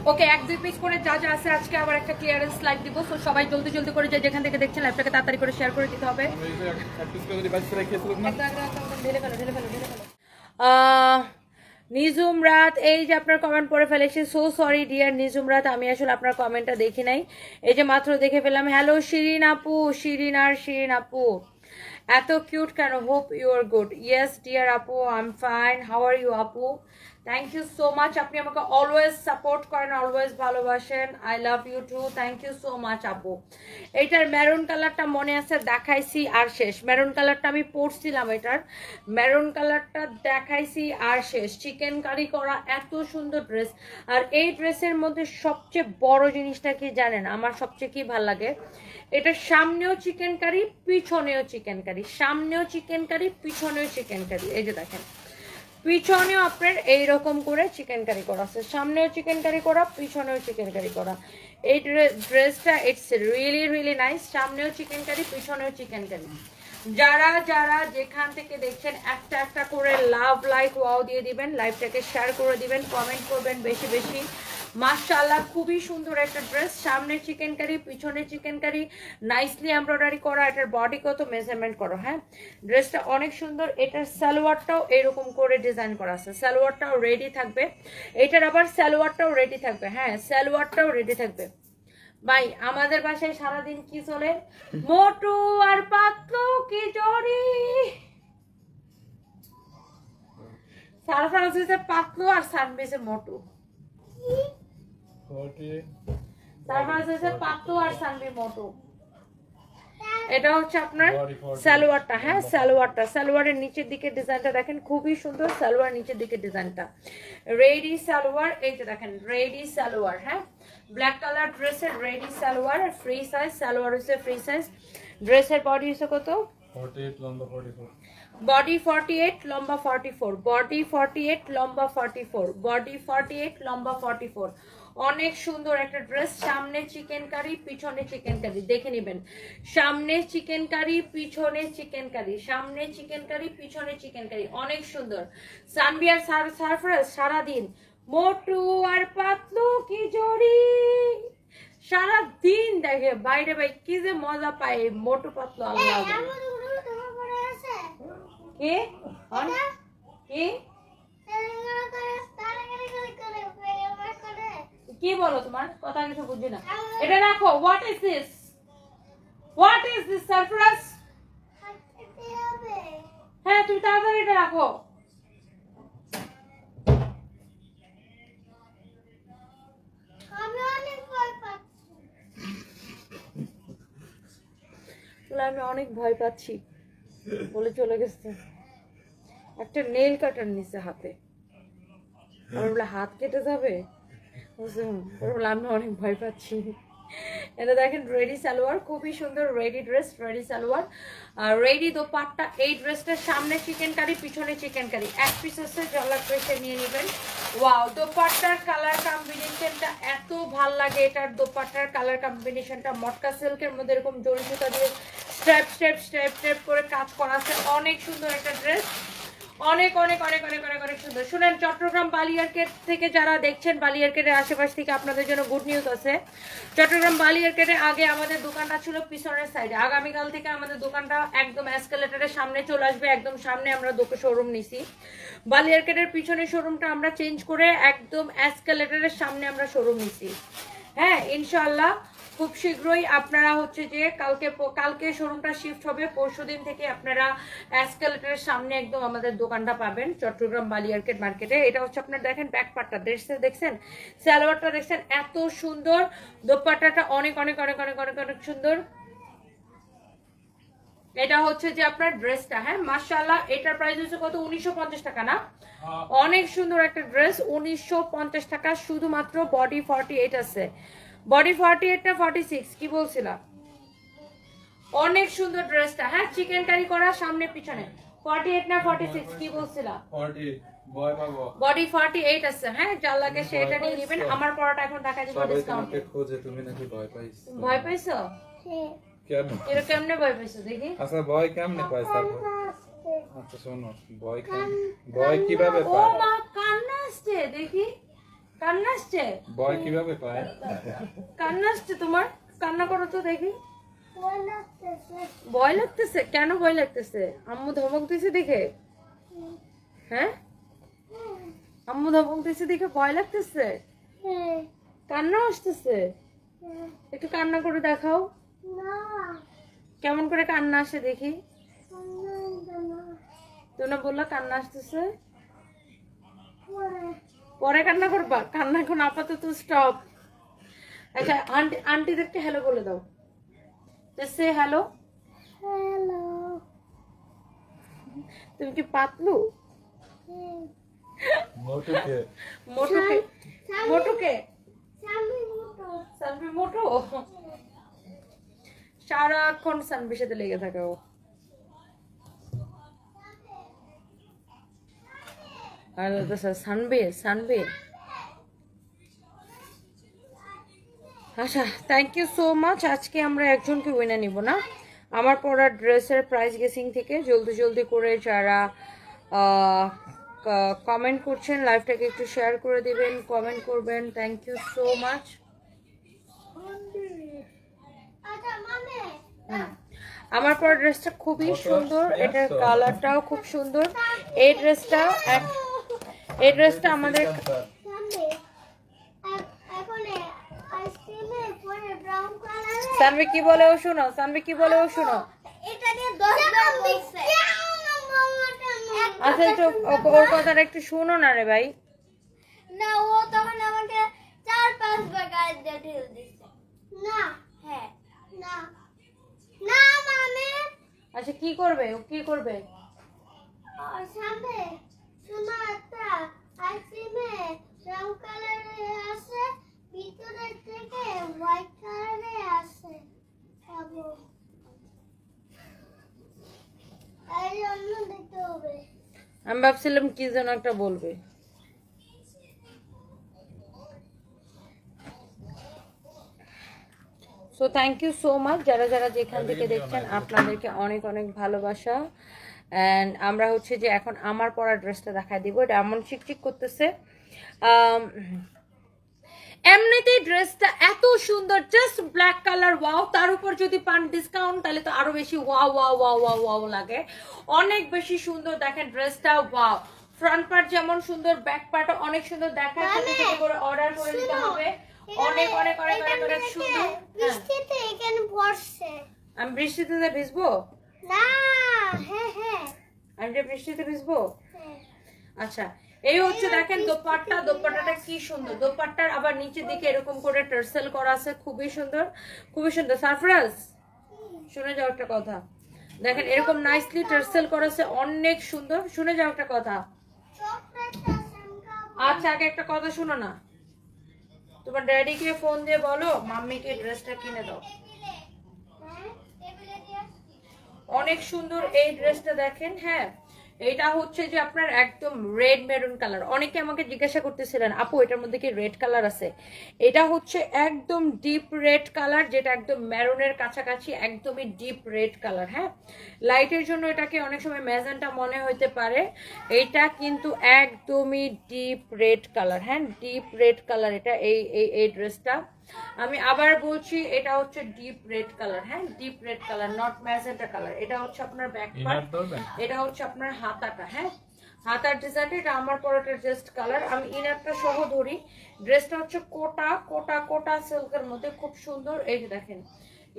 ওকে 1-2 piece করে যা যা আছে আজকে আবার একটা ক্লিয়ারেন্স লাইভ দিব, সো সবাই জলদি জলদি করে যে যেখান থেকে দেখছেন লাইভটাকে তাড়াতাড়ি করে শেয়ার করে দিতে হবে। নিজুম রাত, এই যে আপনার কমেন্ট পড়ে ফেলেছে, সো সরি ডিয়ার নিজুম রাত, আমি আসলে আপনার কমেন্টটা দেখি নাই, এই যে মাত্র দেখে ফেললাম। হ্যালো শিরিন আপু, শিরিন আপু এত কিউট কেন? Hope you are good. Yes dear আপু, I am fine, how are you আপু? থ্যাংক ইউ সো মাচ, আপনি আমাকে অলওয়েজ সাপোর্ট করেন, অলওয়েজ ভালোবাসেন, I love you too, thank you so much আপু। এইটার মেরুন কালারটা মনে আছে দেখাইছি আর শেষ, মেরুন কালারটা আমি পরছিলাম, এটার মেরুন কালারটা দেখাইছি আর শেষ। চিকেন কারি করা এত সুন্দর ড্রেস, আর এই ড্রেসের মধ্যে সবচেয়ে বড় জিনিসটা কি জানেন? আমার সবচেয়ে কি ভাল লাগে, এটা সামনেও চিকেন কারি পিছনেও চিকেন কারি, সামনেও চিকেন কারি পিছনেও চিকেন কারি। এই যে দেখেন পিছনেও আপনার এইরকম করে চিকেন কারি করা আছে, সামনেও চিকেন কারি করা পিছনেও চিকেন কারি করা। এই ড্রেসটা ইটস রিয়েলি রিয়েলি নাইস, সামনেও চিকেন কারি পিছনেও চিকেন কারি। যারা যারা যেখান থেকে দেখছেন একটা একটা করে লাভ লাইক ওয়াও দিয়ে দিবেন, লাইভটাকে শেয়ার করে দিবেন, কমেন্ট করবেন বেশি বেশি। মাশাআল্লাহ খুবই সুন্দর একটা ড্রেস, সামনে চিকেন কারি পিছনে চিকেন কারি, নাইসলি এমব্রয়ডারি করা, এটার বডি কত মেজারমেন্ট করো। হ্যাঁ ড্রেসটা অনেক সুন্দর, এটার সালোয়ারটাও এরকম করে ডিজাইন করা আছে, সালোয়ারটাও রেডি থাকবে, এটার আবার সালোয়ারটাও রেডি থাকবে। হ্যাঁ সালোয়ারটাও রেডি থাকবে। ভাই আমাদের বাসায় সারাদিন কি চলে? মোটু আর পাতলু কি জড়ি, সারফরাজ হইছে পাতলু আর সানবিসে মোটু, সারফরাজ হইছে পাতলু আর সানবি মোটু। এটা হচ্ছে আপনার সালোয়ারটা। হ্যাঁ সালোয়ারটা, সালোয়ারের নিচের দিকে ডিজাইনটা দেখেন খুবই সুন্দর, সালোয়ার নিচের দিকে ডিজাইনটা রেডি সালোয়ার, এই যে দেখেন রেডি সালোয়ার। হ্যাঁ ব্ল্যাক কালার ড্রেসের ready salwar, free size salwar হচ্ছে ফ্রি সাইজ। ড্রেসের বডি হচ্ছে কত? 48 লম্বা 44, বডি 48 লম্বা 44, বডি 48 লম্বা 44, বডি 48 লম্বা 44। অনেক সুন্দর একটা ড্রেস, সামনে চিকেন কারি পিছনে চিকেন কারি, দেখে নেবেন সামনে চিকেন কারি পিছনে চিকেন কারি, সামনে চিকেন কারি পিছনে চিকেন কারি, অনেক সুন্দর। সানবি আর সারফরাজ সারাদিন মোটু আর পাতলু কি জড়ি, সারাদিন দেখে বাইরে ভাই কি যে মজা পায় মোটু পাতলু। আল্লাহ কি কি কি বলো, তোমার কথা কিছু বুঝি না। এটা রাখো, what is this, what is this surprise? হ্যাঁ তুমি তাড়াতাড়ি এটা রাখো। আমি অনেক ভয় পাচ্ছি বলে চলে গেছে, একটা নেল কাটার নিচে হাতে, আমার বলে হাত কেটে যাবে, আমি অনেক ভয় পাচ্ছি। এটা দেখেন রেডি সালোয়ার, খুবই সুন্দর রেডি ড্রেস, রেডি সালোয়ার আর রেডি দোপাট্টা। এই ড্রেসটার সামনে চিকেন কারি পিছনে চিকেন কারি, এক পিস আছে জলা ড্রেসে নিয়ে নেবেন। ওয়াও দোপাট্টার কালার কম্বিনেশনটা এত ভাল লাগে, এটার দোপাট্টার কালার কম্বিনেশনটা মটকা সিল্কের মধ্যে এরকম জড়ি সুতা দিয়ে স্টেপ স্টেপ স্টেপ স্টেপ করে কাজ করা আছে, অনেক সুন্দর একটা ড্রেস, অনেক অনেক অনেক অনেক অনেক অনেক সুন্দর। শুনেন চট্টগ্রাম বালিয়ারকেট থেকে যারা দেখছেন, বালিয়ারকেটের আশেপাশ থেকে আপনাদের জন্য গুড নিউজ আছে। চট্টগ্রাম বালিয়ারকেটে আগে আমাদের দোকানটা ছিল পিছনের সাইডে, আগামীকাল থেকে আমাদের দোকানটা একদম এসকেলেটরের সামনে চলে আসবে, একদম সামনে আমরা শোরুম নিছি। বালিয়ারকেটের পিছনের শোরুমটা আমরা চেঞ্জ করে একদম এসকেলেটরের সামনে আমরা শোরুম নিছি। হ্যাঁ ইনশাআল্লাহ খুব শীঘ্রই আপনারা হচ্ছে যে কালকে শোরুমটা শিফট হবে, পরশুদিন থেকে আপনারা এসকেলেটরের সামনে একদম আমাদের দোকানটা পাবেন চট্টগ্রাম বালিয়ারকেট মার্কেটে। এটা হচ্ছে আপনার দেখেন ব্যাক পার্টটা দেখছেন, সালোয়ারটা দেখছেন এত সুন্দর, দোপাট্টাটা অনেক অনেক অনেক অনেক অনেক অনেক সুন্দর। এটা হচ্ছে যে আপনার ড্রেসটা। হ্যাঁ মাশাআল্লাহ এটার প্রাইস হচ্ছে কত? 1950 টাকা না? অনেক সুন্দর একটা ড্রেস, 1950 টাকা শুধুমাত্র। বডি 48 আছে, বডি 48 না 46 কি বলছিলাম? অনেক সুন্দর ড্রেসটা। হ্যাঁ চিকেন কারি করা সামনে পিছনে, 48 না 46 কি বলছিলাম? 40 ভয় পাবো, বডি 48 আছে। হ্যাঁ যার লাগে সেটা নিয়ে নেবেন। আমার পড়াটা এখন টাকা দিব ডিসকাউন্টে। খোঁজে তুমি নাকি ভয় পাইছো? ভয় পাইছো? হ্যাঁ কেন? এর কেমনে ভয় পাইছো দেখি? আচ্ছা ভয় কেমনে পাইছ তারপর? আচ্ছা শোনো, ভয় কিভাবে ও পায়? মা কান্না আসছে দেখি, কান্না আসছে? বয় কিভাবে পায়? কান্না আসছে তোমার? কান্না করো তো দেখি। ভয় লাগতেছে? কেন ভয় লাগতেছে? আম্মু ধমক দিছে দেখে? হ্যাঁ, আম্মু ধমক দিছে দেখে ভয় লাগতেছে? কান্না আসতেছে? একটু কান্না করে দেখাও। কেমন করে কান্না আসে দেখি। তোমরা বললা কান্না আসতেছে, পরে কান্না করবা? কান্না এখন আপাতত স্টপ। আচ্ছা, আন্টিদেরকে হ্যালো বলে দাও। সে হ্যালো। তুমি কি পাতলু? মোটুকে মোটুকে? মোটুকে সানভি মোটু? সারাক্ষণ সানভির সাথে লেগে থাকে ও। সানভি সানভি। আচ্ছা, থ্যাংক ইউ সো মাচ। আজকে আমরা একজনকে উইনার নিব না? আমার পরা ড্রেসের প্রাইস গেসিং থেকে জলদি জলদি করে যারা কমেন্ট করছেন লাইভটাকে একটু শেয়ার করে দিবেন, কমেন্ট করবেন। Thank you so much. আমার পরা ড্রেসটা খুবই সুন্দর, এটার কালারটাও খুব সুন্দর। এই ড্রেসটা আমাদের সানভি কি বলে ও শুনো, সানভি কি বলে ও শুনো। আচ্ছা, একটু ওর কথাটা একটু শুনো না রে ভাই। না, ও তখন আমাকে 4-5 বার গায়ে দিয়ে ঢেল দিছে। না, হ্যাঁ, না, না মানে। আচ্ছা, কি করবে ও, কি করবে? সামনে তোমার একটা আইসক্রিমে ব্রাউন কালারে আছে, ভিতরে থেকে হোয়াইট কালারে আছে। খাবো, এই জন্য দিতে হবে। আমি ভাবছিলাম কি যেন একটা বলবে। So thank you so much যারা যারা যেখান থেকে দেখছেন, আপনাদেরকে অনেক অনেক ভালোবাসা। অ্যান্ড আমরা হচ্ছে যে এখন আমার পরা ড্রেসটা দেখায় দিব। এটা এমন চিকচিক করতেছে। এমনিতেই ড্রেসটা এত সুন্দর, জাস্ট ব্ল্যাক কালার, ওয়াও। তার উপর যদি পান ডিসকাউন্ট তাহলে তো আরো বেশি wow wow wow wow wow লাগে। অনেক বেশি সুন্দর দেখেন ড্রেসটা, ওয়াও। ফ্রন্ট পার্ট যেমন সুন্দর, ব্যাক পার্টও অনেক সুন্দর। দেখা ছোট ছোট করে অর্ডার করে নিতে হবে। অনেক অনেক অনেক অনেক অনেক সুন্দর। বৃষ্টিতে এখানে পড়ছে। আমি বৃষ্টিতে ভিজবো না, হ্যাঁ হ্যাঁ, আমি যে বৃষ্টিতে ভিজবো? আচ্ছা, এই হচ্ছে দেখেন দোপাট্টাটা কি সুন্দর। দোপাট্টার আবার নিচের দিকে এরকম করে টার্সেল করা আছে, খুবই সুন্দর, খুবই সুন্দর। সারপ্রাইজ, শুনে যাও একটা কথা। দেখেন এরকম নাইসলি টার্সেল করা আছে, অনেক সুন্দর। শুনে যাও একটা কথা। আচ্ছা, আগে একটা কথা শুনো না। তোমার ড্যাডিকে ফোন দিয়ে বলো মাম্মিকে ড্রেসটা কিনে দাও। অনেক সুন্দর এই ড্রেসটা দেখেন। হ্যাঁ, এটা হচ্ছে যে আপনার একদম রেড মেরুন কালার। অনেকে আমাকে জিজ্ঞাসা করতেছিলেন আপু এটার মধ্যে কি রেড কালার আছে? এটা হচ্ছে একদম ডিপ রেড কালার, যেটা একদম মেরুনের কাছাকাছি, একদমই ডিপ রেড কালার। হ্যাঁ, লাইটের জন্য এটাকে অনেক সময় ম্যাজেন্টা মনে হইতে পারে, এটা কিন্তু একদমই ডিপ রেড কালার। হ্যাঁ, ডিপ রেড কালার এটা। এই ড্রেসটা আমি আবার বলছি, এটা হচ্ছে ডিপ রেড কালার। হ্যাঁ, deep red colour, not magenta colour. এটা হচ্ছে আপনার ব্যাক পার্ট, এটা হচ্ছে আপনার হাতাটা। হ্যাঁ, হাতার ডিজাইনটা এটা আমার পরাটার জাস্ট কালার। আমি ইনারটা সহ ধরি। ড্রেসটা হচ্ছে কোটা কোটা কোটা সিল্কের মধ্যে, খুব সুন্দর। এই যে দেখেন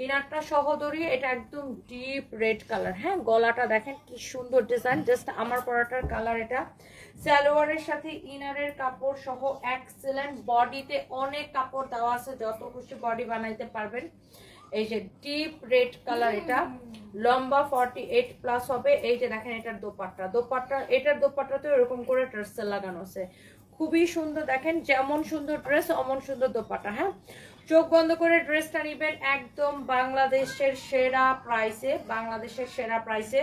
ইনারটা সহ ধরি, এটা একদম ডিপ রেড কালার। হ্যাঁ, গলাটা দেখেন কি সুন্দর ডিজাইন, জাস্ট আমার পরাটার কালার এটা। সালোয়ারের সাথে ইনারের কাপড় সহ এক্সেলেন্ট। বডিতে অনেক কাপড় দেওয়া আছে, যত খুশি বডি বানাইতে পারবেন। এই যে ডিপ রেড কালার, এটা লম্বা 48 প্লাস হবে। এই যে দেখেন এটার এটার দোপাট্টাতে এরকম করে টার্সেল লাগানো আছে, খুবই সুন্দর। দেখেন যেমন সুন্দর ড্রেস অমন সুন্দর দোপাট্টা। হ্যাঁ, চোখ বন্ধ করে ড্রেসটা নিবেন একদম বাংলাদেশের সেরা প্রাইসে,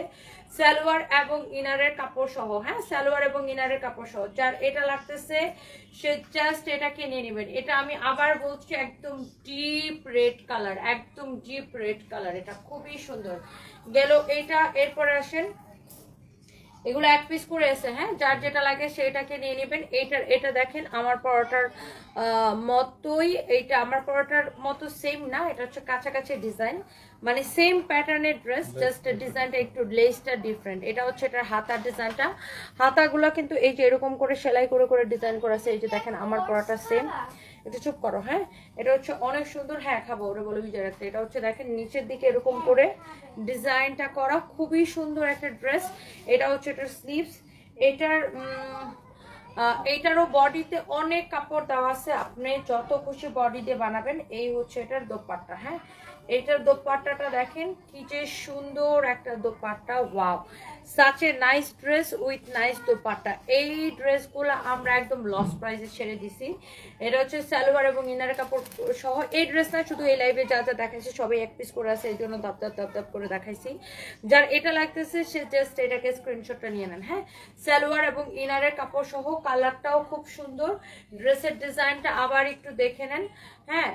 সালোয়ার এবং ইনারের কাপড় সহ। হ্যাঁ, সালোয়ার এবং ইনারের কাপড় সহ। যার এটা লাগতেছে সে জাস্ট এটাকে নিয়ে নেবেন। এটা আমি আবার বলছি একদম ডিপ রেড কালার, একদম ডিপ রেড কালার, এটা খুবই সুন্দর গেল এটা। এরপরে আসেন, এগুলো এক পিস করে এসে, হ্যাঁ, যার যেটা লাগে সেটাকে নিয়ে নেবেন। এটা দেখেন আমার পরোটার মতোই, এইটা আমার পরোটার মতো সেম না, এটা হচ্ছে কাছাকাছি ডিজাইন, মানে সেম প্যাটার্নের ড্রেস, জাস্ট ডিজাইনটা একটু লেসটা ডিফারেন্ট। এটা হচ্ছে এটার হাতার ডিজাইনটা, হাতাগুলো কিন্তু এই যে এরকম করে সেলাই করে করে ডিজাইন করা আছে। এই যে দেখেন আমার পরোটা সেম, একটু চুপ করো, হ্যাঁ, এটা হচ্ছে অনেক সুন্দর, হ্যাঁ খাবো, ওরা বলে বিজয় রাখতে। এটা হচ্ছে দেখেন নিচের দিকে এরকম করে ডিজাইনটা করা, খুবই সুন্দর একটা ড্রেস। এটা হচ্ছে এটার স্লিভস, এটার এইটারও বডিতে অনেক কাপড় দেওয়া আছে, আপনি যত খুশি বডি দিয়ে বানাবেন। এই হচ্ছে এটার দোপাট্টা, হ্যাঁ, এটার দোপাট্টাটা দেখেন কি যে সুন্দর একটা dupatta, wow, such a nice dress with nice dupatta. এই ড্রেসগুলো আমরা একদম লস প্রাইসে ছেড়ে দিছি। এটা হচ্ছে সালোয়ার এবং ইনারের কাপড় সহ। এই ড্রেস না, শুধু এই লাইভে যা যা দেখাইছে সবাই এক পিস করে আছে, এই জন্য দাপ দাপ দাপ দাপ করে দেখাইছি। যার এটা লাগতেছে সে জাস্ট এটাকে স্ক্রিনশটটা নিয়ে নেন, হ্যাঁ, সালোয়ার এবং ইনারের কাপড় সহ, কালারটাও খুব সুন্দর, ড্রেসের ডিজাইনটা আবার একটু দেখে নেন, হ্যাঁ,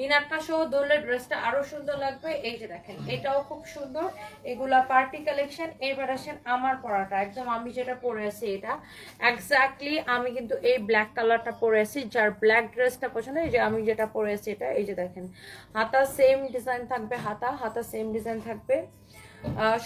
ইনারটা সহ ধরলে ড্রেসটা আরো সুন্দর লাগবে। এই যে দেখেন এটাও খুব সুন্দর, এগুলা পার্টি কালেকশন। এবার আসেন আমার পরাটা, একদম আমি যেটা পরে আছি এটা এক্স্যাক্টলি, আমি কিন্তু এই ব্ল্যাক কালারটা পরে আছি। যার ব্ল্যাক ড্রেসটা পছন্দ, এই যে আমি যেটা পরে আছি এটা, এই যে দেখেন হাতা সেম ডিজাইন থাকবে, হাতা সেম ডিজাইন থাকবে,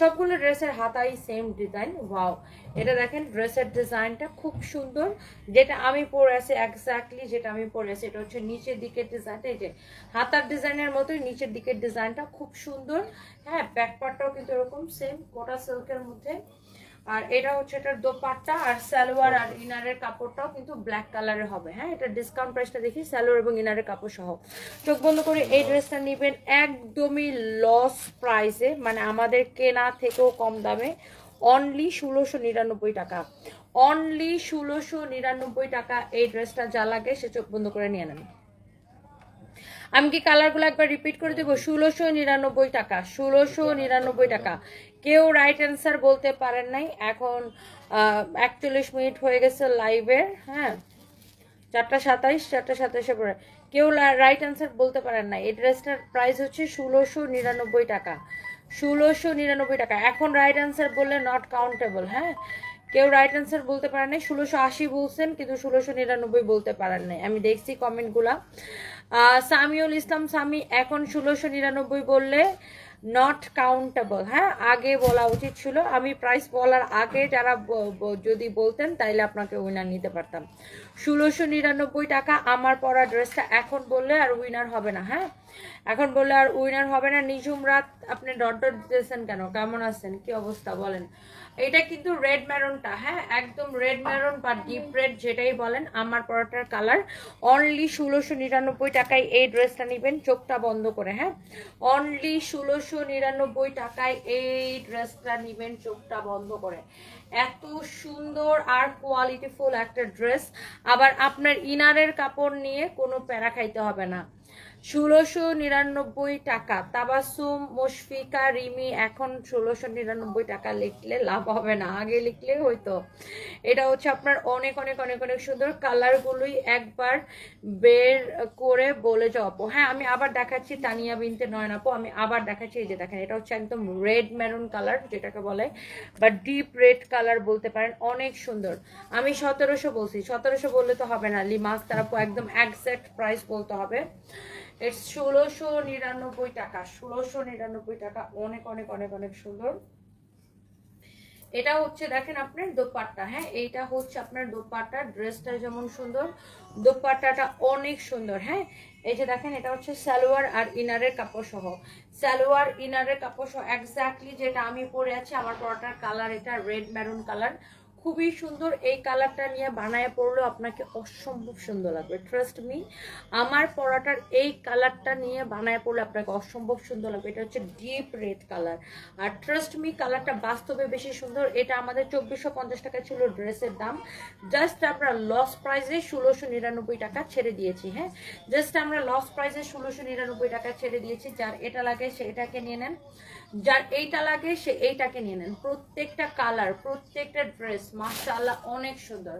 সবগুলো ড্রেসের হাতাই সেম ডিজাইন। ওয়াও, এটা দেখেন ড্রেসের ডিজাইনটা খুব সুন্দর, যেটা আমি পরে আছি এক্স্যাক্টলি যেটা আমি পরে আছি। এটা হচ্ছে নিচের দিকের ডিজাইনটা, এই যে হাতার ডিজাইনের মতোই নিচের দিকের ডিজাইনটা খুব সুন্দর, হ্যাঁ, ব্যাক পার্টটাও কিন্তু এরকম সেম কোটা সিল্কের মধ্যে। আর এটা হচ্ছে এটার দোপাট্টা, আর সালোয়ার আর ইনারের কাপড়টাও কিন্তু ব্ল্যাক কালারের হবে, হ্যাঁ, এটা ডিসকাউন্ট প্রাইসটা দেখি, সালোয়ার এবং ইনারের কাপড় সহ। চোখ বন্ধ করে এই ড্রেসটা নেবেন একদমই লস প্রাইসে, মানে আমাদের কেনা থেকেও কম দামে, অনলি 1699 টাকা, অনলি 1699 টাকা। এই ড্রেসটা যা লাগে সে চোখ বন্ধ করে নিয়ে নেন। আমি কি কালারগুলো একবার রিপিট করে দেবো? 1699 টাকা, 1699 টাকা। কেউ রাইট অ্যান্সার বলতে পারেন নাই, এখন 41 মিনিট হয়ে গেছে লাইভের, হ্যাঁ, 4:27, 4:27 পরে কেউ রাইট অ্যান্সার বলতে পারেন না। এই ড্রেসটার প্রাইস হচ্ছে 1699 টাকা, 1699 টাকা। এখন রাইট অ্যান্সার বললে নট কাউন্টেবল, হ্যাঁ, কেউ রাইট অ্যান্সার বলতে পারেন নাই। 1680 বলছেন কিন্তু 1699 বলতে পারেন নাই, আমি দেখছি কমেন্টগুলা। সামিউল ইসলাম সামি, এখন 1699 বললে নট কাউন্টেবল, হ্যাঁ, আগে বলা উচিত ছিল। আমি প্রাইস বলার আগে যারা যদি বলতেন তাইলে আপনাকে উইনার নিতে পারতাম। 1699 টাকা আমার পরা ড্রেসটা এখন বললে আর উইনার হবে না, হ্যাঁ, এখন বললে আর উইনার হবে না। নিঝুম রাত, আপনি ডট ডট দিয়েছেন কেন? কেমন আছেন, কি অবস্থা বলেন? এটা কিন্তু রেড মেরুনটা, হ্যাঁ, একদম রেড মেরুন বা ডিপ রেড যেটাই বলেন, আমার পরাটার কালার। অনলি 1699 টাকায় এই ড্রেসটা নেবেন চোখটা বন্ধ করে, হ্যাঁ, অনলি 1699 টাকায় এই ড্রেসটা নেবেন চোখটা বন্ধ করে। এত সুন্দর আর কোয়ালিটিফুল একটা ড্রেস, আবার আপনার ইনারের কাপড় নিয়ে কোনো প্যারা খাইতে হবে না। 1699 টাকা। তাবাসুম, মুশফিকা, রিমি, এখন 1699 টাকা লিখলে লাভ হবে না, আগে লিখলে হয়তো। এটা হচ্ছে আপনার অনেক অনেক অনেক অনেক সুন্দর, কালারগুলোই একবার বের করে বলে যাবো। হ্যাঁ, আমি আবার দেখাচ্ছি, তানিয়া বিনতে নয়ন আপু, আমি আবার দেখাচ্ছি। এই যে দেখেন এটা হচ্ছে একদম রেড মেরুন কালার যেটাকে বলে, বা ডিপ রেড কালার বলতে পারেন, অনেক সুন্দর। আমি 1700 বলছি, 1700 বললে তো হবে না লিমাক, তার আপু একদম এক্সাক্ট প্রাইস বলতে হবে। ইটস 1699 টাকা, 1699 টাকা, অনেক অনেক অনেক অনেক সুন্দর। এটা হচ্ছে দেখেন আপনার দোপাট্টা, হ্যাঁ, এইটা হচ্ছে আপনার দোপাট্টা, ড্রেসটা যেমন সুন্দর, দোপাট্টাটা অনেক সুন্দর, হ্যাঁ। এই যে দেখেন এটা হচ্ছে সালোয়ার আর ইনারের কাপড় সহ, সালোয়ার ইনারের কাপড় সহ এক্স্যাক্টলি যেটা আমি পরে আছি। আমার পরাটার কালার এটা রেড মেরুন কালার, খুবই সুন্দর। এই কালারটা নিয়ে বানায় পরলেও আপনাকে অসম্ভব সুন্দর লাগবে, ট্রাস্ট মি। আমার পরাটার এই কালারটা নিয়ে বানায় পরলে আপনাকে অসম্ভব সুন্দর লাগবে। এটা হচ্ছে ডিপ রেড কালার, আর ট্রাস্ট মি কালারটা বাস্তবে বেশি সুন্দর। এটা আমাদের 2450 টাকা ছিল ড্রেসের দাম, জাস্ট আমরা লস প্রাইসে 1699 টাকা ছেড়ে দিয়েছি, হ্যাঁ, জাস্ট আমরা লস প্রাইসে 1699 টাকা ছেড়ে দিয়েছি। যার এটা লাগে সে এটাকে নিয়ে নেন, যার এইটা লাগে সে এইটাকে নিয়ে নেন। প্রত্যেকটা কালার, প্রত্যেকটা ড্রেস মাশাআল্লাহ অনেক সুন্দর,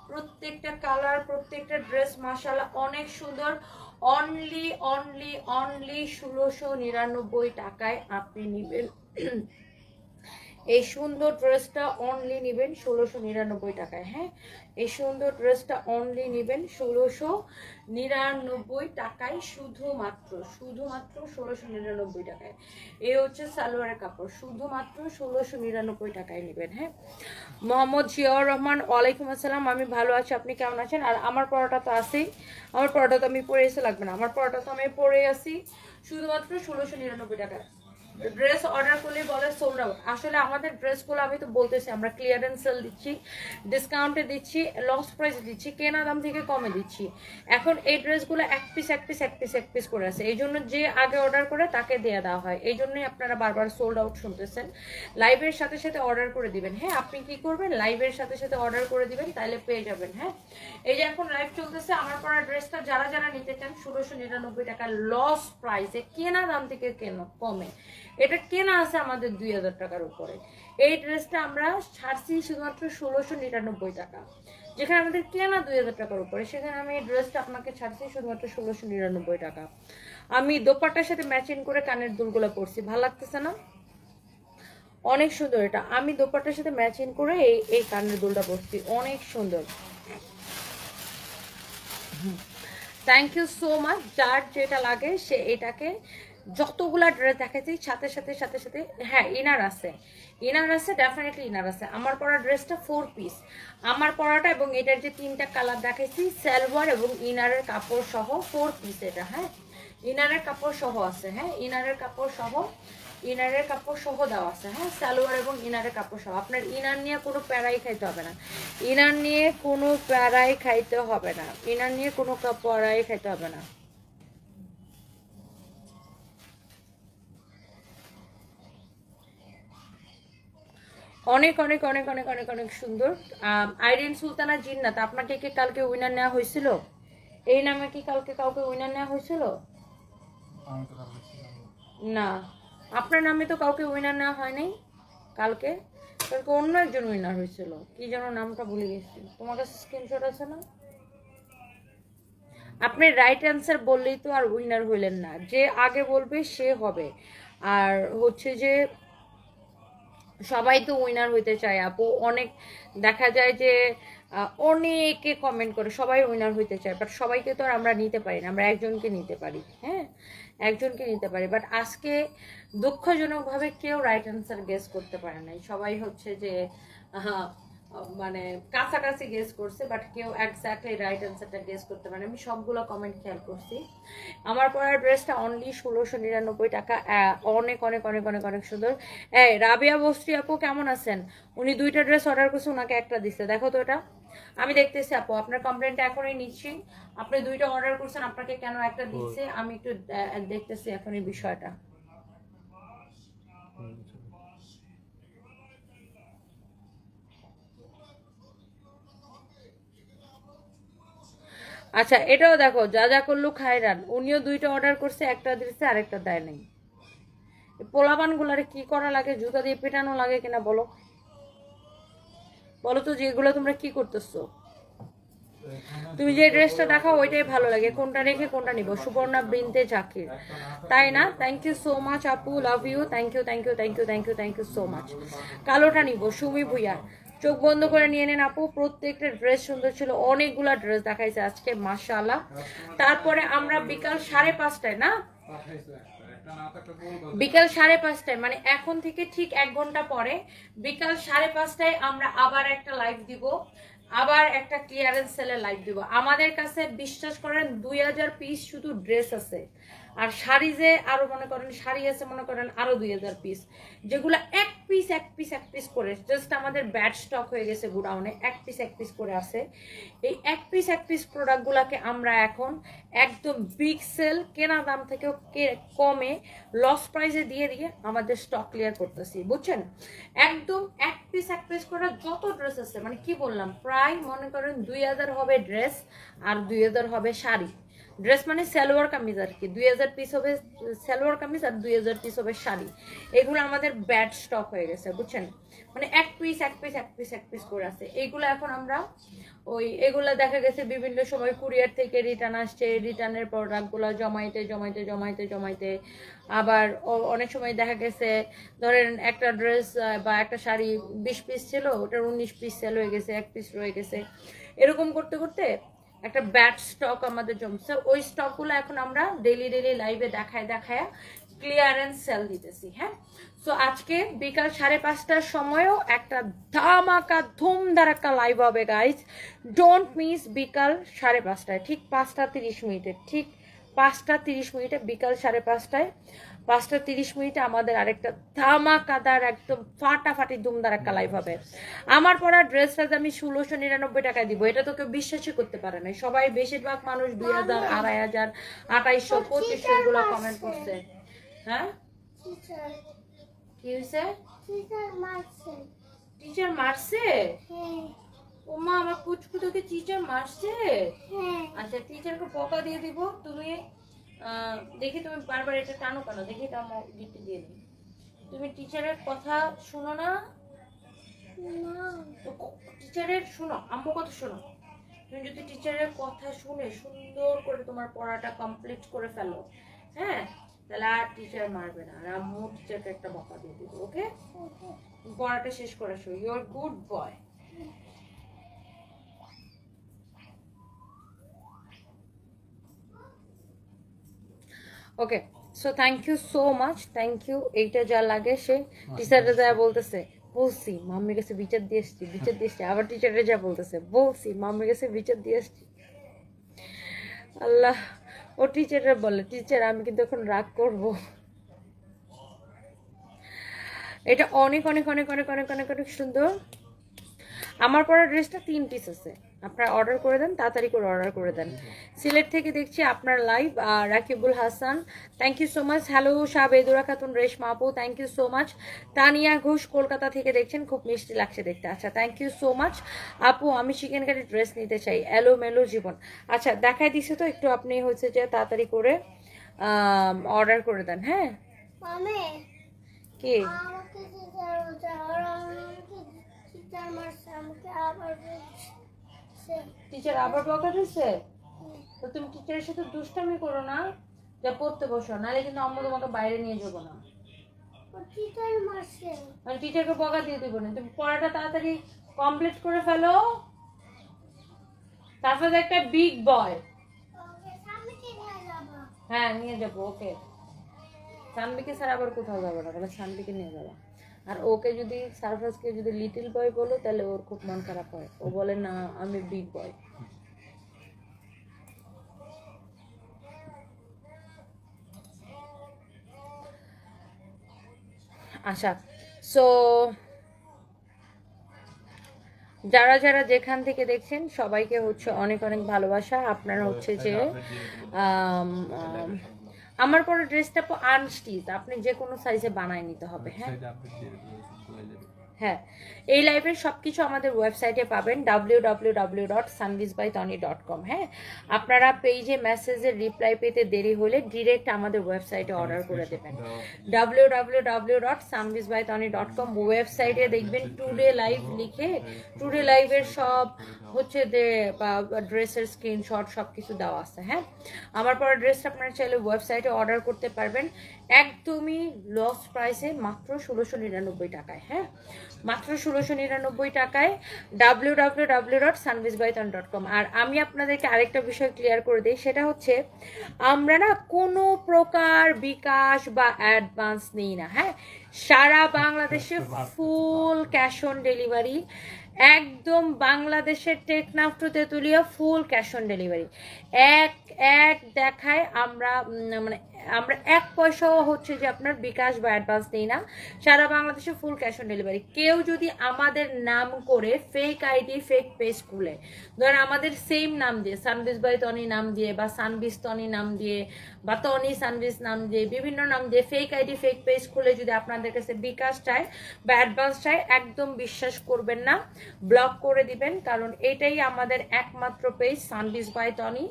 প্রত্যেকটা কালার, প্রত্যেকটা ড্রেস মাশাআল্লাহ অনেক সুন্দর। অনলি অনলি অনলি 1699 টাকায় আপনি নেবেন এই সুন্দর ড্রেসটা অনলি নেবেন 1699 টাকায়। হ্যাঁ, এই সুন্দর ড্রেসটা অনলি নেবেন 1699 টাকায়, শুধুমাত্র 1699 টাকায়। এই হচ্ছে সালোয়ারের কাপড়, শুধুমাত্র 1699 টাকায় নেবেন। হ্যাঁ, মোহাম্মদ জিয়াউর রহমান, ওয়ালাইকুম আসসালাম, আমি ভালো আছি, আপনি কেমন আছেন? আর আমার পড়াটা তো আছেই, আমার পড়াটা তো আমি পরে এসে লাগবে না, আমার পড়াটা তো আমি পরে আসি শুধুমাত্র 1699 টাকায়। ড্রেস অর্ডার করলে বলে সোল্ড আউট। আসলে আমাদের ড্রেসগুলো আমি তো বলতেছি আমরা ক্লিয়ারেন্স সেল দিচ্ছি, ডিসকাউন্টে দিচ্ছি, লস প্রাইস দিচ্ছি, কেনা দাম থেকে কমে দিচ্ছি। এখন এই ড্রেসগুলো এক পিস করে আছে, এই জন্য যে আগে অর্ডার করে তাকে দেওয়া হয়, এই জন্যই আপনারা বারবার সোল্ড আউট শুনতেছেন। লাইভের সাথে সাথে অর্ডার করে দিবেন। হ্যাঁ, আপনি কি করবেন, লাইভের সাথে সাথে অর্ডার করে দিবেন, তাহলে পেয়ে যাবেন। হ্যাঁ, এই যে এখন লাইভ চলতেছে, আমার পরা ড্রেসটা যারা যারা নিতে চান 1699 টাকা লস প্রাইসে, কেনা দাম থেকে কমে। এটা কেনা আছে আমাদের 2000 টাকার উপরে। এই ড্রেসটা আমরা ছাড়ছি শুধুমাত্র 1699 টাকা, যেখানে আমাদের কেনা 2000 টাকার উপরে, সেখানে আমি এই ড্রেসটা আপনাকে ছাড়ছি শুধুমাত্র 1699 টাকা। আমি দোপাট্টার সাথে ম্যাচিং করে কানের দুলগুলো পরছি, ভালো লাগতেছে না? অনেক সুন্দর এটা, আমি দোপাট্টার সাথে ম্যাচিং করে এই কানের দুলটা পরছি, অনেক সুন্দর। Thank you so much. যার যেটা লাগে সে এটাকে, যতগুলা ড্রেস দেখাচ্ছি সাথে সাথে হ্যাঁ ইনার আছে, ডেফিনেটলি ইনার আছে। আমার পরা ড্রেসটা 4 পিস, আমার পরাটা এবং এটার যে 3টা কালার দেখাইছি, সালোয়ার এবং ইনারের কাপড় সহ 4 পিস এটা। হ্যাঁ, ইনারের কাপড় সহ আছে। হ্যাঁ, ইনারের কাপড় সহ দেওয়া আছে। হ্যাঁ, সালোয়ার এবং ইনারের কাপড় সহ। আপনার ইনার নিয়ে কোনো প্যারাই খাইতে হবে না, ইনার নিয়ে কোনো প্যারাই খাইতে হবে না, ইনার নিয়ে কোনো প্যারাই খাইতে হবে না। অনেক অনেক অনেক অনেক অনেক অনেক সুন্দর। আইরিন সুলতানা জিন্নাত, আপনাকে কি কালকে উইনার নেওয়া হয়েছিল? এই নামে কি কালকে কাউকে উইনার নেওয়া হয়েছিল? না, আপনার নামে তো কাউকে উইনার নেওয়া হয় নাই কালকে। কালকে অন্য একজন উইনার হয়েছিল, কি যেন নামটা ভুলে গেছি। তোমার কাছে স্ক্রিনশট আছে না? আপনি রাইট অ্যান্সার বললেই তো আর উইনার হইলেন না, যে আগে বলবে সে হবে। আর হচ্ছে যে সবাই তো উইনার হইতে চায় আপু, অনেক দেখা যায় যে অনেকে কমেন্ট করে সবাই উইনার হইতে চায়, বাট সবাইকে তো আর আমরা নিতে পারি না, আমরা একজনকে নিতে পারি। হ্যাঁ, একজনকে নিতে পারি, বাট আজকে দুঃখজনকভাবে কেউ রাইট অ্যান্সার গেস করতে পারে নাই। সবাই হচ্ছে যে মানে কাছাকাছি গেস করছে, বাট কেউ এক্স্যাক্টলি রাইট অ্যান্সারটা গেস করতে পারে। আমি সবগুলো কমেন্ট খেয়াল করছি। আমার পরার ড্রেসটা অনলি 1699 টাকা, অনেক অনেক অনেক অনেক অনেক সুন্দর। এই রাবিয়া বস্ত্রী আপু কেমন আছেন? উনি 2টা ড্রেস অর্ডার করছে, ওনাকে একটা দিচ্ছে, দেখো তো এটা। আমি দেখতেছি আপু, আপনার কমপ্লেনটা এখনই নিচ্ছি। আপনি 2টা অর্ডার করছেন, আপনাকে কেন একটা দিচ্ছে আমি একটু দেখতেছি এখন এই বিষয়টা। আচ্ছা, এটাও দেখো, যা যা করলো খায়রান, উনিও 2টা অর্ডার করছে, একটা দিচ্ছে আরেকটা দেয় নাই। পোলাপান গুলারে কি করা লাগে, জুতা দিয়ে পেটানো লাগে কিনা বলো, বলো তো, যেগুলো তোমরা কি করতেছো? তুমি যে ড্রেসটা দেখাও ওইটাই ভালো লাগে, কোনটা রেখে কোনটা নিব? সুবর্ণা বিনতে জাকির, তাই না? থ্যাংক ইউ সো মাচ আপু, love you, thank you thank you thank you thank you thank you so much. কালোটা নিব, সুমি ভুইয়া, চোখ বন্ধ করে নিয়ে নেন আপু। প্রত্যেকটা ড্রেস সুন্দর ছিল, অনেকগুলা ড্রেস দেখাইছে আজকে মাশাআল্লাহ। তারপরে আমরা বিকাল 5:30টায় না, বিকাল 5:30টায় মানে এখন থেকে ঠিক 1 ঘন্টা পরে বিকাল 5:30টায় আমরা আবার একটা লাইভ দিব, আবার একটা ক্লিয়ারেন্স সেলের লাইভ দিব। আমাদের কাছে বিশ্বাস করেন 2000 পিস শুধু ড্রেস আছে, আর শাড়ি যে আরো মনে করেন শাড়ি আছে মনে করেন আরো 2000 পিস, যেগুলো এক পিস করে জাস্ট আমাদের ব্যাড স্টক হয়ে গেছে গোডাউনে, এক পিস করে আছে। এই এক পিস প্রোডাক্টগুলোকে আমরা এখন একদম বিগ সেল, কেনা দাম থেকে কমে লস প্রাইসে দিয়ে আমাদের স্টক ক্লিয়ার করতেছি, বুঝছেন? একদম এক পিস করে যত ড্রেস আছে, মানে কি বললাম, প্রায় মনে করেন 2000 হবে ড্রেস আর 2000 হবে শাড়ি, ড্রেস মানে সালোয়ার কামিজ আর কি, 2000 পিস হবে সালোয়ার কামিজ আর 2000 পিস হবে শাড়ি। এগুলো আমাদের ব্যাড স্টক হয়ে গেছে, বুঝছেন, মানে এক পিস করে আছে। এইগুলো এখন আমরা এগুলা দেখা গেছে বিভিন্ন সময় কুরিয়ার থেকে রিটার্ন আসছে, রিটার্নের প্রোডাক্টগুলো জমাইতে আবার অনেক সময় দেখা গেছে ধরেন একটা ড্রেস বা একটা শাড়ি 20 পিস ছিল, ওটার 19 পিস সেল হয়ে গেছে, 1 পিস রয়ে গেছে। এরকম করতে করতে একটা ব্যাড স্টক আমাদের জমছে। ওই স্টকগুলো এখন আমরা ডেইলি লাইভে দেখায় ক্লিয়ারেন্স সেল দিতেছি। হ্যাঁ, সো আজকে বিকাল 5:30টার সময়ও একটা ধামাকা ধুমধারাক্কা লাইভ হবে গাইজ, ডোন্ট মিস। বিকাল 5:30টায় ঠিক 5:30 ঠিক 5:30 বিকাল 5:30টায় 5:30 আমাদের আরেকটা ধামাকাদার একদম ফাটাফাটি ধুমধারাক্কা লাইভ হবে। আমার পরা ড্রেসটা আমি 1699 টাকায় দিব, এটা তো কেউ বিশ্বাসই করতে পারে না। সবাই বেশিরভাগ মানুষ 2000, 2500, 2800, 2500 গুলো কমেন্ট করছে। হ্যাঁ, কি হয়েছে? টিচার মারছে? ওমা, আমার কুচকু তোকে টিচার মারছে? আচ্ছা, টিচারকে বকা দিয়ে দিব। তুমি দেখি তুমি বারবার এটা টানো কেন, দেখি এটা আমার গিফট দিয়ে দিই। তুমি টিচারের কথা শোনো না? টিচারের শোনো, আম্মু কথা শোনো। তুমি যদি টিচারের কথা শুনে সুন্দর করে তোমার পড়াটা কমপ্লিট করে ফেলো, হ্যাঁ, তাহলে আর টিচার মারবে না, আর আম্মু টিচারকে একটা বকা দিয়ে দিব। ওকে, পড়াটা শেষ করে আসো। You are good boy. Okay, so thank you so much, thank you. এইটা যা লাগে সে টিচাররা যা বলতেছে, বলছি মাম্মির কাছে বিচার দিয়ে এসছি, আবার টিচাররা যা বলতেছে, বলছি মাম্মির কাছে বিচার দিয়ে এসছি। আল্লাহ, ও টিচাররা বলে, টিচার আমি কিন্তু এখন রাগ করব। এটা অনেক অনেক অনেক অনেক অনেক অনেক অনেক সুন্দর। আমার পরা ড্রেসটা 3 পিস আছে, আপনারা অর্ডার করে দেন, তাড়াতাড়ি করে অর্ডার করে দেন। সিলেট থেকে দেখছি আপনার live, Rakibul Hasan, thank you so much. Hello Shabedura Khatun, Reshma আপু, thank you so much. Tania Ghosh Kolkata থেকে দেখছেন, খুব মিষ্টি লাগছে দেখতে। আচ্ছা, থ্যাংক ইউ সো মাচ আপু। আমি চিকেন কারি ড্রেস নিতে চাই, এলো মেলো জীবন। আচ্ছা, দেখাই দিছে তো, একটু আপনি হচ্ছে যে তাড়াতাড়ি করে অর্ডার করে দেন। হ্যাঁ, কি টিচার আবার বকা দিচ্ছে? তো তুমি টিচারের সাথে দুষ্টামি করো না, যা পড়তে বসো, নাহলে কিন্তু আমরা তোমাকে বাইরে নিয়ে যাবো না। মানে টিচারকে বকা দিয়ে দিব না, তুমি পড়াটা তাড়াতাড়ি কমপ্লিট করে ফেলো, তারপরে একটা বিগ বয়। হ্যাঁ, নিয়ে যাবো। ওকে, সানবিকে স্যার আবার কোথাও যাবো না, তাহলে সানবিকে নিয়ে যাবো। আর ওকে যদি সারফাসকে যদি লিটল বয় বলো, তাহলে ওর খুব মন খারাপ হয়, ও বলে না আমি বিগ বয়। আচ্ছা, সো যারা যারা যেখান থেকে দেখছেন সবাইকে হচ্ছে অনেক অনেক ভালোবাসা। আপনারা হচ্ছে যে আমার পরে ড্রেসটা আনস্টিচ, আপনি যে কোনো সাইজে বানায় নিতে হবে। হ্যাঁ হ্যাঁ, এই লাইভের সবকিছু আমাদের ওয়েবসাইটে পাবেন, www.sunbizbytony.com। হ্যাঁ, আপনারা পেজে মেসেজের রিপ্লাই পেতে দেরি হলে ডিরেক্ট আমাদের ওয়েবসাইটে অর্ডার করে দেবেন, www.sunbizbytony.com। ওয়েবসাইটে দেখবেন টুডে লাইভ লিখে, টুডে লাইভের সব হচ্ছে যে ড্রেসের স্ক্রিনশট সব কিছু দেওয়া আছে। হ্যাঁ, আমার পরে ড্রেসটা আপনারা চাইলে ওয়েবসাইটে অর্ডার করতে পারবেন একদমই লস প্রাইসে, মাত্র 1699 টাকায়। হ্যাঁ, মাত্র 1699 টাকায়, www.sunbizbytony.com। আর আমি আপনাদেরকে আরেকটা বিষয় ক্লিয়ার করে দিই, সেটা হচ্ছে আমরা না কোনো প্রকার বিকাশ বা অ্যাডভান্স নিই না। হ্যাঁ, সারা বাংলাদেশে ফুল ক্যাশ অন ডেলিভারি, একদম বাংলাদেশের Teknaf to Tetulia full cash on delivery. এক দেখায় আমরা মানে আমরা 1 পয়সাও হচ্ছে যে আপনার বিকাশ বা অ্যাডভান্স নেই না, সারা বাংলাদেশে ফুল ক্যাশ অন ডেলিভারি। কেউ যদি আমাদের নাম করে ফেক আইডি ফেক পেজ খুলে, ধরেন আমাদের সেম নাম দিয়ে সানবিজ বাই তনি নাম দিয়ে বা সানবিজ তনি নাম দিয়ে বা তনি সানবিজ নাম দিয়ে বিভিন্ন নাম দিয়ে ফেক আইডি ফেক পেজ খুলে যদি আপনাদের কাছে বিকাশ চায় বা অ্যাডভান্স চায়, একদম বিশ্বাস করবেন না। ব্লক করে দিবেন, কারণ এটাই আমাদের একমাত্র পেজ সানবিজ বাই টনি।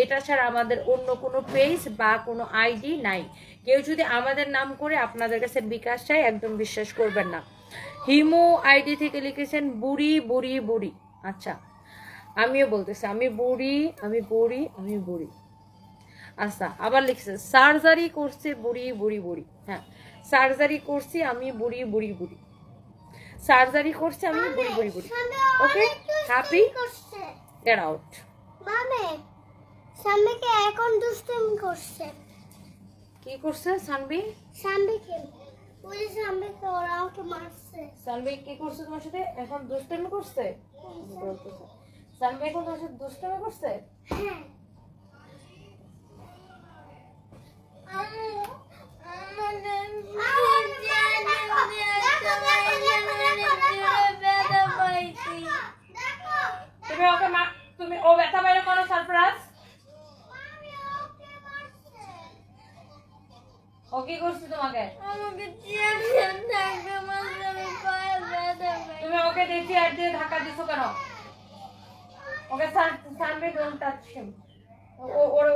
এটা ছাড়া আমাদের অন্য কোনো পেজ বা কোনো আইডি নাই। কেউ যদি আমাদের নাম করে আপনাদের কাছে বিকাশ চাই, একদম বিশ্বাস করবেন না। হিমো আইডি থেকে লিখেছেন বুড়ি বুড়ি বুড়ি। আচ্ছা, আমিও বলতেছি আমি বুড়ি, আমি বুড়ি, আমি বুড়ি। আচ্ছা, আবার লিখছে সার্জারি করছে বুড়ি বুড়ি বুড়ি। হ্যাঁ, সার্জারি করছি আমি বুড়ি বুড়ি বুড়ি। সার্জারি করছে আমি বুড়ি বুড়ি বুড়ি। ওকে, হ্যাপি, গেট আউট। মামে সামনেকে এখন দুষ্টুমি করছে। কি করছে সানবি? সামনেকে ওই সামনেকে ওরা আমাকে মারছে। সানবি কি করছে তোমার সাথে? এখন দুষ্টামি করছে? সানবি এখন তোমার সাথে দুষ্টামি করছে? হ্যাঁ। তুমি ওকে তুমি ও ব্যথা পাইলে কোনো সারপ্রাইজ? ও কি করছে তোমাকে? তুমি ওকে দেখি আর দিয়ে ধাক্কা দিছো কেন? ওকে সানবি ডোন্ট টাচ হিম।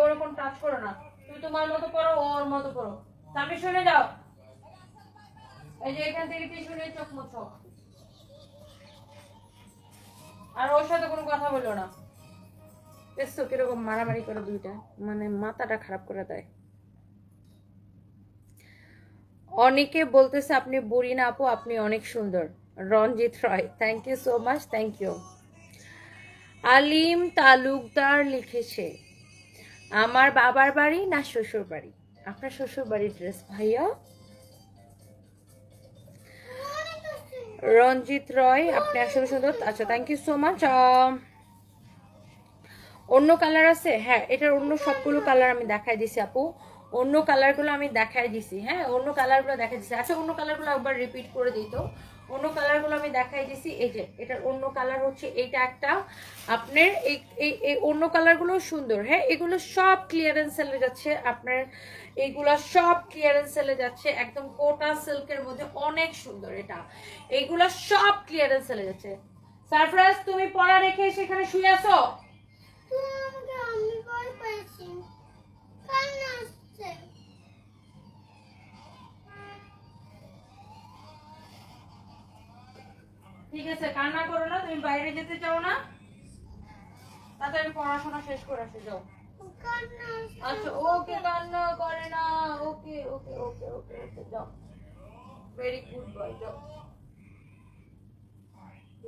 ওরকম টাচ করো না। তুমি তোমার মতো করো, ওর মতো করো। সানবি শুনে যাও। এই যে এখান থেকে টিস্যু নিয়ে চোখ মুছো। আর ওর সাথে কোনো কথা বলো না। দেখছো কিরকম মারামারি করে দুইটা, মানে মাথাটা খারাপ করে দেয়। অনেকে বলতেছে আপনি বুড়ি না আপু, আপনি অনেক সুন্দর। Ranjit Roy, thank you so much, thank you. Alim Talukdar লিখেছে আমার বাবার বাড়ি না শ্বশুর বাড়ি? আপনার শ্বশুর বাড়ির ড্রেস ভাইয়া। রঞ্জিত রয়, আপনি আসলে সুন্দর। আচ্ছা, থ্যাংক ইউ সো মাচ। অন্য কালার আছে? হ্যাঁ, এটার অন্য সবগুলো কালার আমি দেখাই দিছি আপু। অন্য কালারগুলো আমি দেখাই দিছি। হ্যাঁ, অন্য কালারগুলো দেখাই দিছি। আচ্ছা, অন্য কালারগুলো একবার রিপিট করে দিত। অন্য কালারগুলো আমি দেখাই দিছি। এই যে এটার অন্য কালার হচ্ছে এইটা একটা। আপনার এই অন্য কালারগুলো সুন্দর। হ্যাঁ, এগুলো সব ক্লিয়ারেন্স সেলে যাচ্ছে আপনার। এইগুলা সব ক্লিয়ারেন্স সেলে যাচ্ছে, একদম কোটা সিল্কের মধ্যে, অনেক সুন্দর এটা। এইগুলা সব ক্লিয়ারেন্স সেলে যাচ্ছে। সারপ্রাইজ, তুমি পড়া রেখে সেখানে শুয়ে আছো? আমি ভয় পেয়েছি। কান্না আসছে। ঠিক আছে, কান্না করো না। তুমি বাইরে যেতে চাও না? তাড়াতাড়ি পড়াশোনা শেষ করে আসে যাও। কান্না আসছে। আচ্ছা, ওকে, কান্না করে না। ওকে ওকে ওকে ওকে ওকে, যাও। ভেরি গুড বয়, যাও।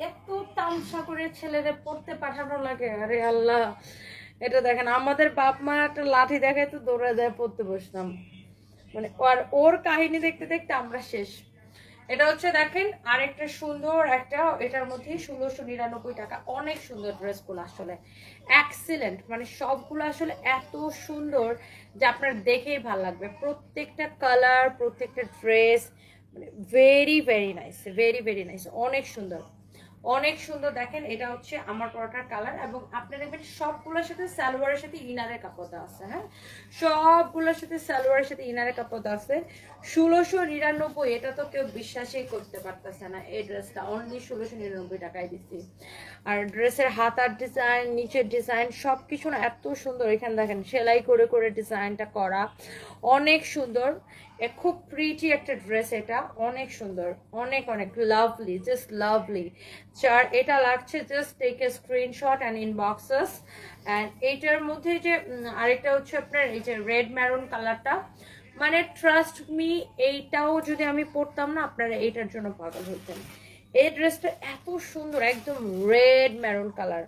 এত তামসা করে ছেলেদের পড়তে পাঠানো লাগে, আরে আল্লাহ। এটা দেখেন, আমাদের বাপ মা একটা লাঠি দেখায় তো দৌড়ে দেয়, পড়তে বসতাম। মানে ওর কাহিনী দেখতে দেখতে আমরা শেষ। এটা হচ্ছে দেখেন আরেকটা সুন্দর একটা, এটার মধ্যে 1699 টাকা। অনেক সুন্দর ড্রেসগুলো, আসলে এক্সিলেন্ট। মানে সবগুলো আসলে এত সুন্দর যে আপনার দেখেই ভালো লাগবে। প্রত্যেকটা কালার, প্রত্যেকটা ড্রেস মানে very very nice, very very nice. অনেক সুন্দর, অনেক সুন্দর। দেখেন এটা হচ্ছে আমার পরোটার কালার, এবং আপনি দেখবেন সবগুলোর সাথে সালোয়ারের সাথে ইনারের কাপড় আছে। হ্যাঁ, সবগুলোর সাথে সালোয়ারের সাথে ইনারের কাপড় আছে। 1699, এটা তো কেউ বিশ্বাসই করতে পারতেছে না। এই ড্রেসটা অনলি 1699 টাকায় দিচ্ছি। আর ড্রেসের হাতার ডিজাইন, নিচের ডিজাইন সবকিছু না এত সুন্দর। এখানে দেখেন সেলাই করে করে ডিজাইনটা করা, অনেক সুন্দর। খুব প্রিটি একটা ড্রেস, এটা অনেক সুন্দর, অনেক অনেক লাভলি, জাস্ট লাভলি। এটা লাগছে, just take a screenshot and inboxes. And এইটার মধ্যে যে আরেকটা হচ্ছে আপনার এই যে রেড ম্যারুন কালারটা, মানে ট্রাস্ট মি, এইটাও যদি আমি পরতাম না আপনারা এইটার জন্য পাগল হইতেন। এই ড্রেসটা এত সুন্দর, একদম রেড ম্যারুন কালার।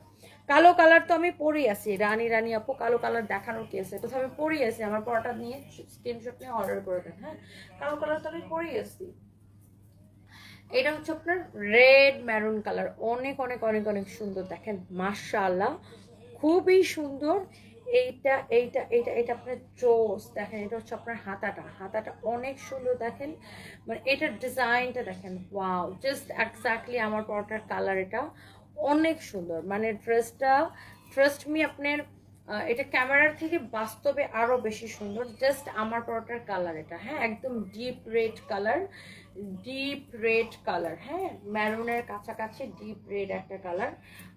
কালো কালার তো আমি পরেই আছি, রানী রানী আপু, কালো কালার দেখানোর কি আছে? কোথাও আমি পরেই আছি, আমার পরোটা নিয়ে স্ক্রিনশট নিয়ে অর্ডার করে দেন। হ্যাঁ, কালো কালার তো আমি পরেই আছি। এটা হচ্ছে আপনার রেড ম্যারুন কালার, অনেক অনেক অনেক অনেক সুন্দর। দেখেন মাশাআল্লাহ, খুবই সুন্দর। এইটা এইটা এইটা এটা আপনার চোস দেখেন। এটা হচ্ছে আপনার হাতাটা, হাতাটা অনেক সুন্দর। দেখেন মানে এটার ডিজাইনটা দেখেন, ওয়াও, জাস্ট এক্স্যাক্টলি আমার পরোটার কালার। এটা অনেক সুন্দর, মানে ড্রেসটা ট্রাস্ট মি আপনার এটা ক্যামেরার থেকে বাস্তবে আরো বেশি সুন্দর। জাস্ট আমার পরোটার কালার এটা, হ্যাঁ, একদম deep red colour, deep red colour, হ্যাঁ, ম্যারুনের কাছাকাছি ডিপ রেড একটা কালার।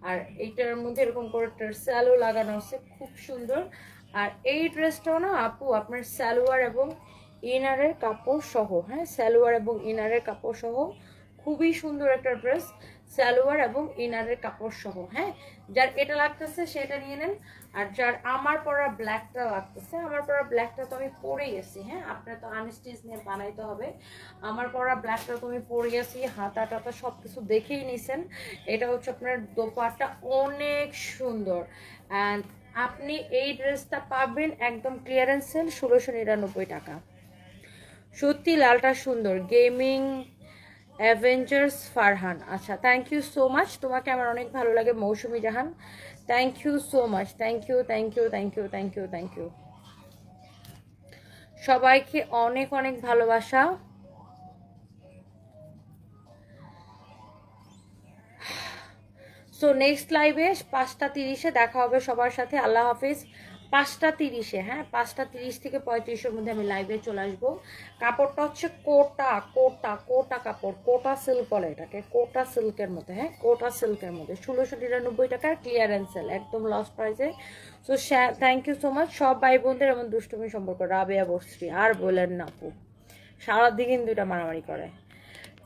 আর এইটার মধ্যে এরকম করে স্যালো লাগানো আছে, খুব সুন্দর। আর এই ড্রেসটাও না আপু আপনার সালোয়ার এবং ইনারের কাপড় সহ, হ্যাঁ, সালোয়ার এবং ইনারের কাপড় সহ, খুবই সুন্দর একটা ড্রেস, সালোয়ার এবং ইনারের কাপড় সহ, হ্যাঁ। যার এটা লাগতেছে সেটা নিয়ে নেন। আর যার আমার পরা ব্ল্যাকটা লাগতেছে, আমার পরা ব্ল্যাকটা তো আমি পরেই আছি, হ্যাঁ, আপনার তো আনস্টিচ নিয়ে বানাইতে হবে। আমার পরা ব্ল্যাকটা তো আমি পরেই আছি, হাতা টাতা সব কিছু দেখেই নিছেন। এটা হচ্ছে আপনার দোপাট্টা, অনেক সুন্দর। অ্যান্ড আপনি এই ড্রেসটা পাবেন একদম ক্লিয়ারেন্স সেল 1699 টাকা। সত্যি লালটা সুন্দর। গেমিং অ্যাভেঞ্জার্স ফারহান, আচ্ছা, থ্যাংক ইউ সো মাচ, তোমাকে আমার অনেক ভালো লাগে Mousumi Jahan, thank you so much, thank you, thank you, thank you, thank you, thank you. সবাইকে অনেক অনেক ভালোবাসা। সো নেক্সট লাইভে 5:30 দেখা হবে সবার সাথে। আল্লাহ হাফিজ। 5:30, হ্যাঁ, 5:30 থেকে 35-এর মধ্যে আমি লাইভে চলে আসবো। কাপড়টা হচ্ছে কোটা কোটা কোটা কাপড়, কোটা সিল্ক বলে এটাকে, কোটা সিল্কের মধ্যে, হ্যাঁ, কোটা সিল্কের মধ্যে 1699 টাকার ক্লিয়ারেন্স সেল, একদম লস প্রাইসে। So thank you so much সব ভাই বোনদের। এমন দুষ্টুমি সম্পর্ক রাবেয়া বসরি আর বলেন না আপু, সারাদিন দুইটা মারামারি করে।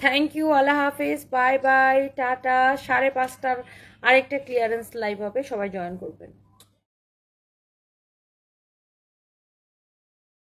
থ্যাংক ইউ, আল্লাহ হাফিজ, বাই বাই, টাটা। 5:30 আরেকটা ক্লিয়ারেন্স লাইভ হবে, সবাই জয়েন করবেন।